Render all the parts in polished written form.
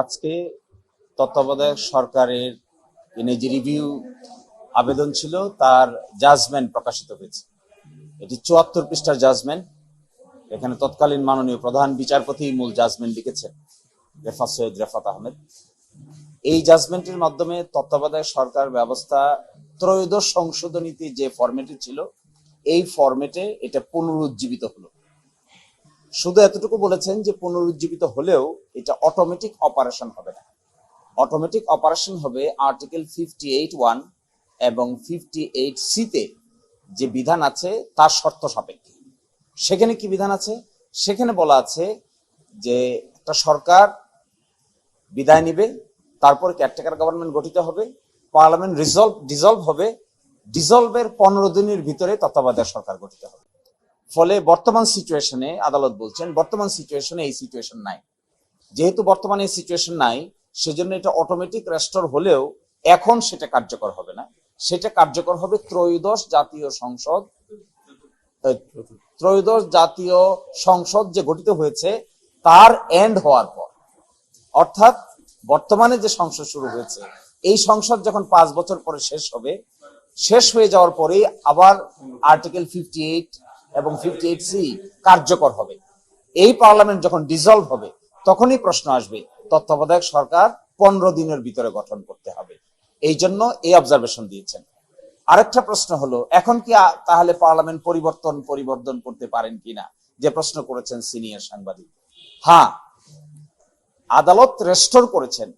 আজকে তত্ত্বাবধায়ক সরকারের যে রিভিউ আবেদন ছিল তার জাজমেন্ট প্রকাশিত হয়েছে। এটি ৭৪ পৃষ্ঠার জাজমেন্ট। এখানে তৎকালীন মাননীয় প্রধান বিচারপতি মূল জাজমেন্ট লিখেছেন, রেফাত সৈয়দ রেফাত আহমেদ। এই জাজমেন্টের মাধ্যমে তত্ত্বাবধায়ক সরকার ব্যবস্থা ত্রয়োদশ সংশোধনীতে যে ফরম্যাটে ছিল এই ফরম্যাটে এটা পুনরুজ্জীবিত হলো। শুধু এতটুকু বলেছেন যে পুনরুজ্জীবিত হলেও এটা অটোমেটিক অপারেশন হবে না। অটোমেটিক অপারেশন হবে আর্টিকেল 58(1) এবং 58(c)তে যে বিধান আছে তার শর্ত সাপেক্ষে। সেখানে কি বিধান আছে? সেখানে বলা আছে যে একটা সরকার বিদায় নিবে, তারপর কেয়ারটেকার গভর্নমেন্ট গঠিত হবে, পার্লামেন্ট ডিসলভ হবে, ডিসলভের 15 দিনের ভিতরে তত্ত্বাবধায়ক সরকার গঠিত হবে। ফলে বর্তমান সিচুয়েশনে আদালত বলছেন বর্তমান সিচুয়েশনে এই সিচুয়েশন নাই। যেহেতু বর্তমানে এই সিচুয়েশন নাই, সেজন্য এটা অটোমেটিক রেস্টোর হলেও এখন সেটা কার্যকর হবে না। সেটা কার্যকর হবে ত্রয়োদশ জাতীয় সংসদ যে গঠিত হয়েছে তার এন্ড হওয়ার পর। অর্থাৎ বর্তমানে যে সংসদ শুরু হয়েছে এই সংসদ যখন 5 বছর পরে শেষ হবে, শেষ হয়ে যাওয়ার পরেই আবার আর্টিকেল 58 এবং 58(c) কার্যকর হবে। এই পার্লামেন্ট যখন ডিসলভ হবে তখনই প্রশ্ন আসবে তত্ত্বাবধায়ক সরকার 15 দিনের ভিতরে গঠন করতে হবে। এই জন্য এই অবজারভেশন দিয়েছেন। আরেকটা প্রশ্ন হলো, এখন কি তাহলে পার্লামেন্ট পরিবর্তন করতে পারেন কিনা, যে প্রশ্ন করেছেন সিনিয়র সাংবাদিক। হ্যাঁ, আদালত রেস্টোর করেছেন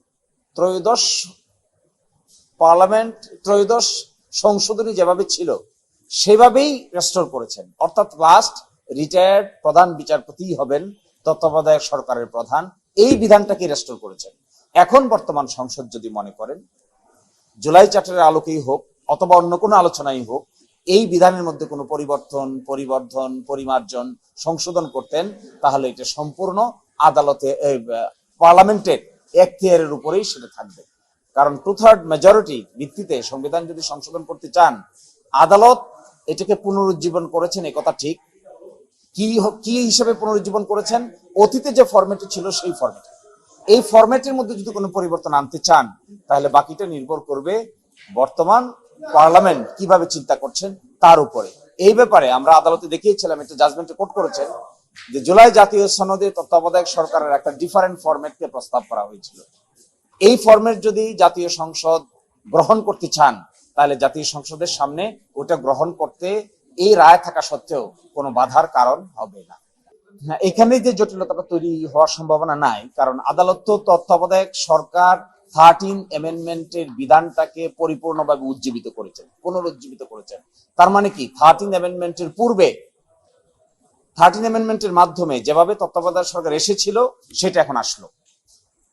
ত্রয়োদশ সংশোধনী যেভাবে ছিল সেভাবেই রেস্টোর করেছেন। অর্থাৎ লাস্ট রিটায়ার্ড প্রধান বিচারপতি হবেন তত্ত্বাবধায়ক সরকারের প্রধান, এই বিধানটাকে রেস্টোর করেছেন। এখন বর্তমান সংসদ যদি মনে করেন জুলাই চার্টারের আলোকেই হোক অথবা অন্য কোনো আলোচনাই হোক, এই বিধানের মধ্যে কোনো পরিবর্ধন পরিমার্জন সংশোধন করতেন, তাহলে এটা সম্পূর্ণ আদালতে পার্লামেন্টের এখতিয়ারের উপরেই সেটা থাকবে। কারণ 2/3 মেজরিটি ভিত্তিতে সংবিধান যদি সংশোধন করতে চান, আদালত এটাকে পুনরুজ্জীবন করেছেন, এ কথা ঠিক। কি হিসেবে পুনরুজ্জীবন করেছেন? অতীতে যে ফরম্যাটে ছিল সেই ফরম্যাটে। এই ফরম্যাটের মধ্যে যদি কোনো পরিবর্তন আনতে চান, তাহলে বাকিটা নির্ভর করবে বর্তমান পার্লামেন্ট কিভাবে চিন্তা করছেন তার উপরে। এই ব্যাপারে আমরা আদালতে দেখিয়েছিলাম, একটা জাজমেন্টে কোট করেছেন যে জুলাই জাতীয় সনদে তত্ত্বাবধায়ক সরকারের একটা ডিফারেন্ট ফরম্যাটকে প্রস্তাব করা হয়েছিল। এই ফরম্যাট যদি জাতীয় সংসদ গ্রহণ করতে চান, তাহলে জাতীয় সংসদের সামনে ওটা গ্রহণ করতে এই রায় থাকা সত্ত্বেও কোনো বাধার কারণ হবে না। এখানে যে জটিলতাটা তৈরি হওয়ার সম্ভাবনা নাই, কারণ আদালত তো তত্ত্বাবধায়ক সরকার 13 অ্যামেন্ডমেন্টের বিধানটাকে পরিপূর্ণভাবে পুনরুজ্জীবিত করেছেন। তার মানে কি 13 অ্যামেন্ডমেন্টের পূর্বে 13 অ্যামেন্ডমেন্টের মাধ্যমে যেভাবে তত্ত্বাবধায়ক সরকার এসেছিল সেটা এখন আসলো।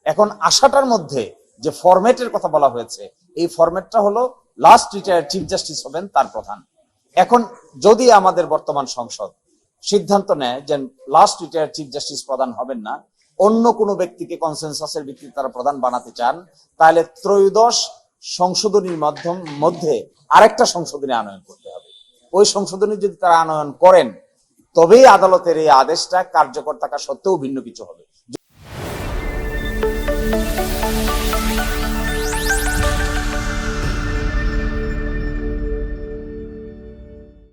এখন আসাটার মধ্যে যে ফরম্যাটের কথা বলা হয়েছে, এই ফরম্যাটটা হলো লাস্ট রিটায়ার্ড চিফ জাস্টিস হবেন তার প্রধান। এখন যদি আমাদের বর্তমান সংসদ সিদ্ধান্ত নেয় যে লাস্ট রিটায়ার্ড চিফ জাস্টিস প্রধান হবেন না, অন্য কোনো ব্যক্তিকে কনসেনসাসের ভিত্তিতে তারা প্রধান বানাতে চান, তাহলে ত্রয়োদশ সংশোধনীর মধ্যে আরেকটা সংশোধনী আনয়ন করতে হবে। ওই সংশোধনী যদি তারা আনয়ন করেন, তবেই আদালতের এই আদেশটা কার্যকর থাকা সত্ত্বেও ভিন্ন কিছু হবে।